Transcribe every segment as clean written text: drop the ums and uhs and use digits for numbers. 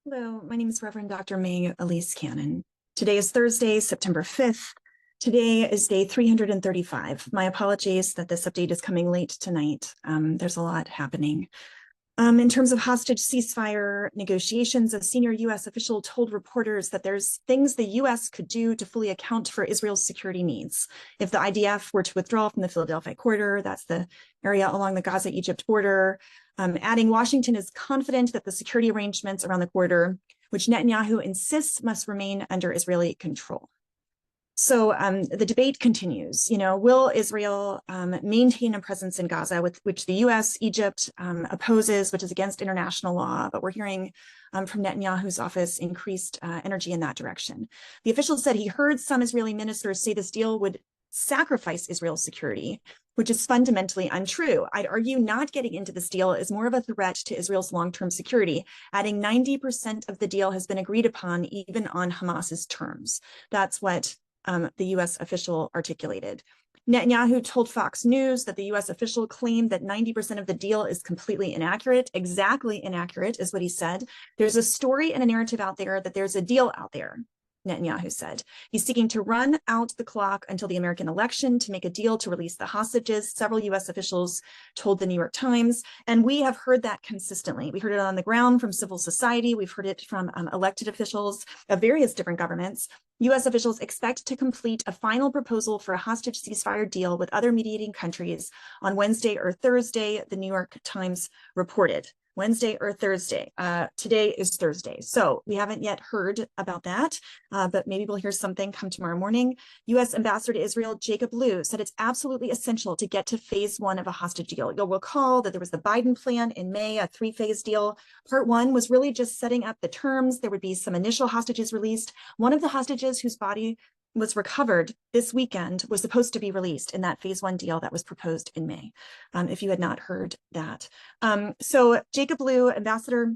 Hello, my name is Reverend Dr. May Elise Cannon. Today is Thursday, September 5th. Today is day 335. My apologies that this update is coming late tonight. There's a lot happening. In terms of hostage ceasefire negotiations, a senior U.S. official told reporters that there's things the U.S. could do to fully account for Israel's security needs. If the IDF were to withdraw from the Philadelphia corridor, that's the area along the Gaza-Egypt border, adding Washington is confident that the security arrangements around the corridor, which Netanyahu insists must remain under Israeli control. So the debate continues. Will Israel maintain a presence in Gaza, with which the U.S., Egypt opposes, which is against international law? But we're hearing from Netanyahu's office increased energy in that direction. The official said he heard some Israeli ministers say this deal would sacrifice Israel's security, which is fundamentally untrue. I'd argue not getting into this deal is more of a threat to Israel's long-term security, adding 90% of the deal has been agreed upon even on Hamas's terms. That's what the U.S. official articulated. Netanyahu told Fox News that the U.S. official claimed that 90% of the deal is completely inaccurate. Exactly inaccurate is what he said. There's a story and a narrative out there that there's a deal out there, Netanyahu said. He's seeking to run out the clock until the American election to make a deal to release the hostages, several U.S. officials told the New York Times. And we have heard that consistently. We heard it on the ground from civil society. We've heard it from elected officials of various different governments. U.S. officials expect to complete a final proposal for a hostage ceasefire deal with other mediating countries on Wednesday or Thursday, the New York Times reported. Wednesday or Thursday. Today is Thursday. So we haven't yet heard about that, but maybe we'll hear something come tomorrow morning. U.S. Ambassador to Israel, Jacob Lew, said it's absolutely essential to get to phase one of a hostage deal. You'll recall that there was the Biden plan in May, a three-phase deal. Part one was really just setting up the terms. There would be some initial hostages released. One of the hostages whose body was recovered this weekend was supposed to be released in that phase one deal that was proposed in May, if you had not heard that. So Jacob Lew, ambassador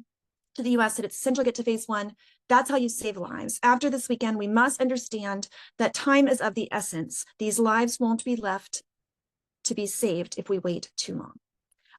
to the US, said it's essential to get to phase one. That's how you save lives. After this weekend, we must understand that time is of the essence. These lives won't be left to be saved if we wait too long.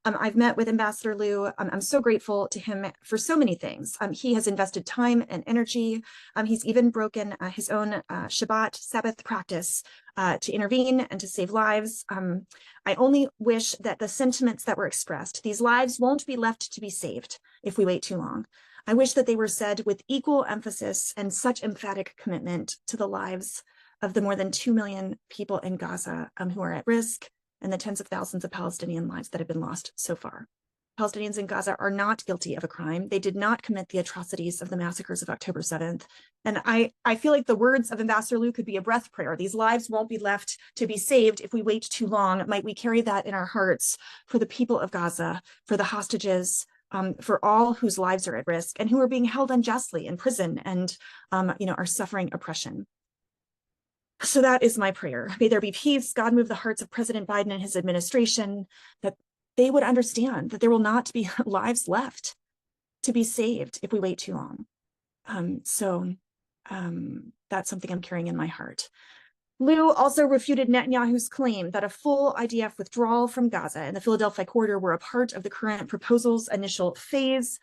I've met with Ambassador Lew. I'm so grateful to him for so many things. He has invested time and energy. He's even broken his own Shabbat, Sabbath practice to intervene and to save lives. I only wish that the sentiments that were expressed, these lives won't be left to be saved if we wait too long. I wish that they were said with equal emphasis and such emphatic commitment to the lives of the more than 2 million people in Gaza who are at risk, and the tens of thousands of Palestinian lives that have been lost so far. Palestinians in Gaza are not guilty of a crime. They did not commit the atrocities of the massacres of October 7th. And I feel like the words of Ambassador Lew could be a breath prayer. These lives won't be left to be saved if we wait too long. Might we carry that in our hearts for the people of Gaza, for the hostages, for all whose lives are at risk and who are being held unjustly in prison and are suffering oppression. So that is my prayer. May there be peace. God move the hearts of President Biden and his administration, that they would understand that there will not be lives left to be saved if we wait too long. That's something I'm carrying in my heart. Lew also refuted Netanyahu's claim that a full IDF withdrawal from Gaza and the Philadelphia corridor were a part of the current proposal's initial phase.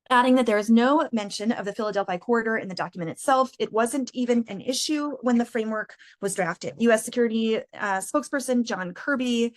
Adding that there is no mention of the Philadelphia corridor in the document itself. It wasn't even an issue when the framework was drafted. U.S. Security spokesperson John Kirby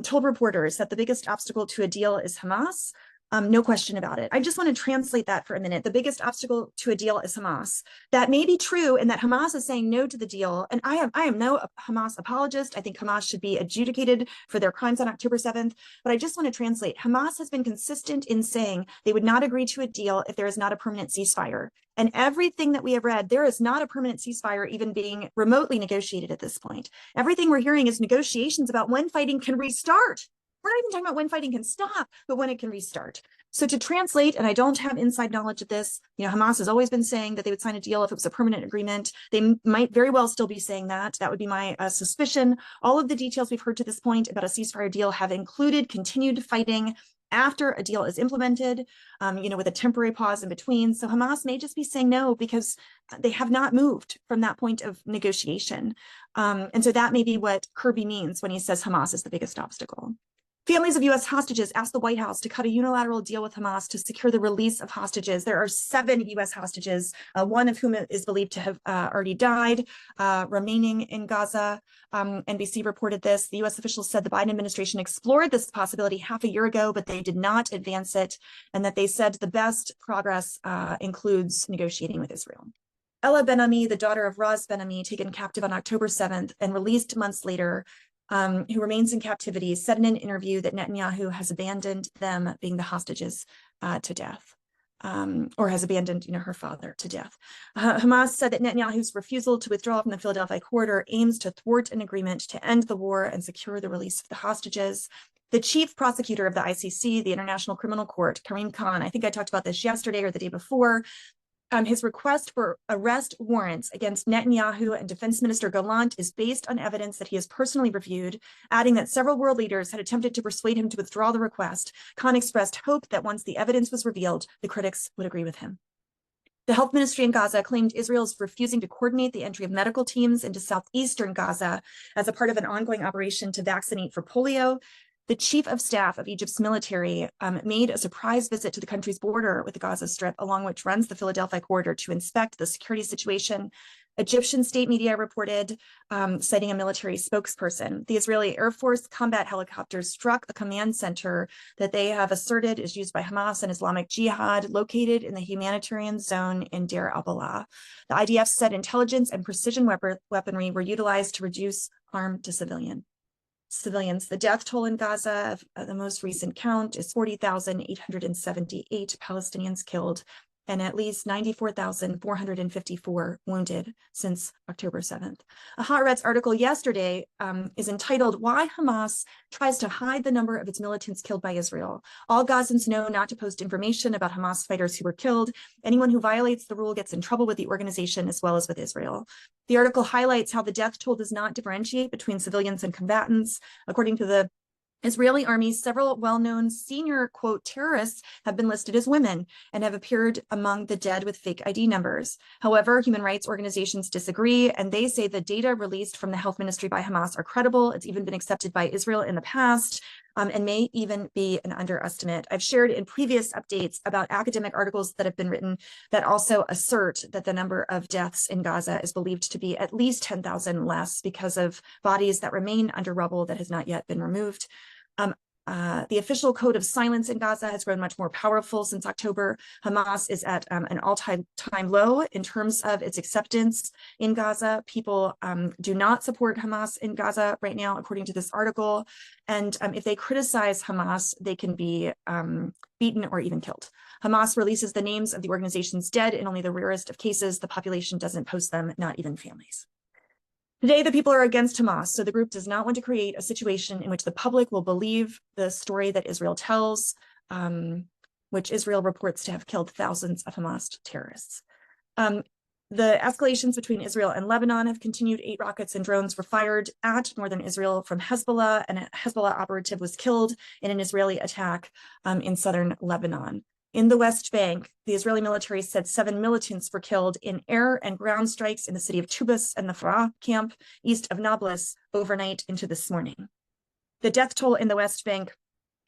told reporters that the biggest obstacle to a deal is Hamas. No question about it. I just want to translate that for a minute. The biggest obstacle to a deal is Hamas. That may be true in that Hamas is saying no to the deal. And I am no Hamas apologist. I think Hamas should be adjudicated for their crimes on October 7th. But I just want to translate. Hamas has been consistent in saying they would not agree to a deal if there is not a permanent ceasefire. And everything that we have read, there is not a permanent ceasefire even being remotely negotiated at this point. Everything we're hearing is negotiations about when fighting can restart. We're not even talking about when fighting can stop, but when it can restart. So to translate, and I don't have inside knowledge of this, Hamas has always been saying that they would sign a deal if it was a permanent agreement. They might very well still be saying that. That would be my suspicion. All of the details we've heard to this point about a ceasefire deal have included continued fighting after a deal is implemented, with a temporary pause in between. So Hamas may just be saying no because they have not moved from that point of negotiation. And so that may be what Kirby means when he says Hamas is the biggest obstacle. Families of U.S. hostages asked the White House to cut a unilateral deal with Hamas to secure the release of hostages. There are 7 U.S. hostages, one of whom is believed to have already died, remaining in Gaza. NBC reported this. The U.S. officials said the Biden administration explored this possibility half a year ago, but they did not advance it, and that they said the best progress includes negotiating with Israel. Ella Ben-Ami, the daughter of Raz Ben-Ami, taken captive on October 7th and released months later, who remains in captivity, said in an interview that Netanyahu has abandoned them, being the hostages, to death, or has abandoned, her father to death. Hamas said that Netanyahu's refusal to withdraw from the Philadelphia corridor aims to thwart an agreement to end the war and secure the release of the hostages. The chief prosecutor of the ICC, the International Criminal Court, Karim Khan, I think I talked about this yesterday or the day before, his request for arrest warrants against Netanyahu and Defense Minister Gallant is based on evidence that he has personally reviewed, adding that several world leaders had attempted to persuade him to withdraw the request. Khan expressed hope that once the evidence was revealed, the critics would agree with him. The health ministry in Gaza claimed Israel is refusing to coordinate the entry of medical teams into southeastern Gaza as a part of an ongoing operation to vaccinate for polio. The chief of staff of Egypt's military made a surprise visit to the country's border with the Gaza Strip, along which runs the Philadelphia corridor, to inspect the security situation. Egyptian state media reported, citing a military spokesperson, the Israeli Air Force combat helicopters struck a command center that they have asserted is used by Hamas and Islamic Jihad, located in the humanitarian zone in Deir al-Balah. The IDF said intelligence and precision weaponry were utilized to reduce harm to civilians. The death toll in Gaza, the most recent count, is 40,878 Palestinians killed and at least 94,454 wounded since October 7th. A Haaretz article yesterday is entitled, "Why Hamas Tries to Hide the Number of Its Militants Killed by Israel. All Gazans know not to post information about Hamas fighters who were killed. Anyone who violates the rule gets in trouble with the organization as well as with Israel." The article highlights how the death toll does not differentiate between civilians and combatants. According to the Israeli army, several well-known senior, quote, terrorists have been listed as women and have appeared among the dead with fake ID numbers. However, human rights organizations disagree, and they say the data released from the health ministry by Hamas are credible. It's even been accepted by Israel in the past, and may even be an underestimate. I've shared in previous updates about academic articles that have been written that also assert that the number of deaths in Gaza is believed to be at least 10,000 less because of bodies that remain under rubble that has not yet been removed. The official code of silence in Gaza has grown much more powerful since October. Hamas is at an all-time low in terms of its acceptance in Gaza. People do not support Hamas in Gaza right now, according to this article. And if they criticize Hamas, they can be beaten or even killed. Hamas releases the names of the organization's dead in only the rarest of cases. The population doesn't post them, not even families. Today, the people are against Hamas, so the group does not want to create a situation in which the public will believe the story that Israel tells, which Israel reports to have killed thousands of Hamas terrorists. The escalations between Israel and Lebanon have continued. 8 rockets and drones were fired at northern Israel from Hezbollah, and a Hezbollah operative was killed in an Israeli attack in southern Lebanon. In the West Bank, the Israeli military said 7 militants were killed in air and ground strikes in the city of Tubas and the Farah camp east of Nablus overnight into this morning. The death toll in the West Bank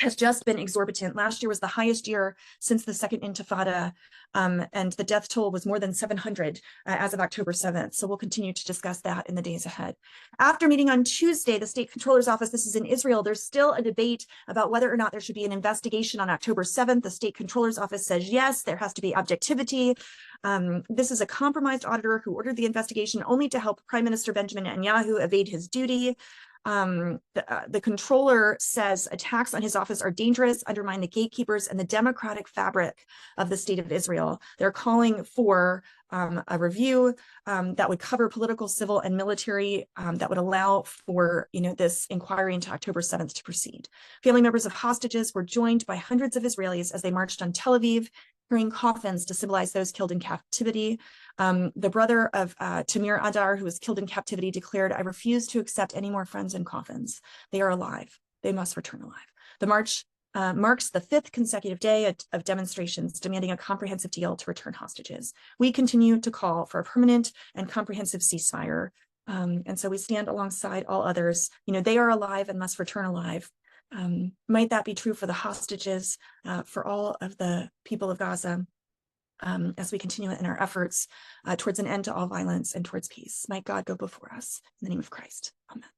has just been exorbitant. Last year was the highest year since the Second Intifada, and the death toll was more than 700 as of October 7th. So we'll continue to discuss that in the days ahead. After meeting on Tuesday, the State Controller's Office, this is in Israel, there's still a debate about whether or not there should be an investigation on October 7th. The State Controller's Office says yes, there has to be objectivity. This is a compromised auditor who ordered the investigation only to help Prime Minister Benjamin Netanyahu evade his duty. The controller says attacks on his office are dangerous, undermine the gatekeepers and the democratic fabric of the state of Israel. They're calling for a review that would cover political, civil, and military, that would allow for this inquiry into October 7th to proceed. Family members of hostages were joined by hundreds of Israelis as they marched on Tel Aviv, carrying coffins to symbolize those killed in captivity. The brother of Tamir Adar, who was killed in captivity, declared, "I refuse to accept any more friends in coffins. They are alive. They must return alive." The march marks the 5th consecutive day of demonstrations demanding a comprehensive deal to return hostages. We continue to call for a permanent and comprehensive ceasefire. And so we stand alongside all others. They are alive and must return alive. Might that be true for the hostages, for all of the people of Gaza, as we continue in our efforts towards an end to all violence and towards peace. Might God go before us. In the name of Christ. Amen.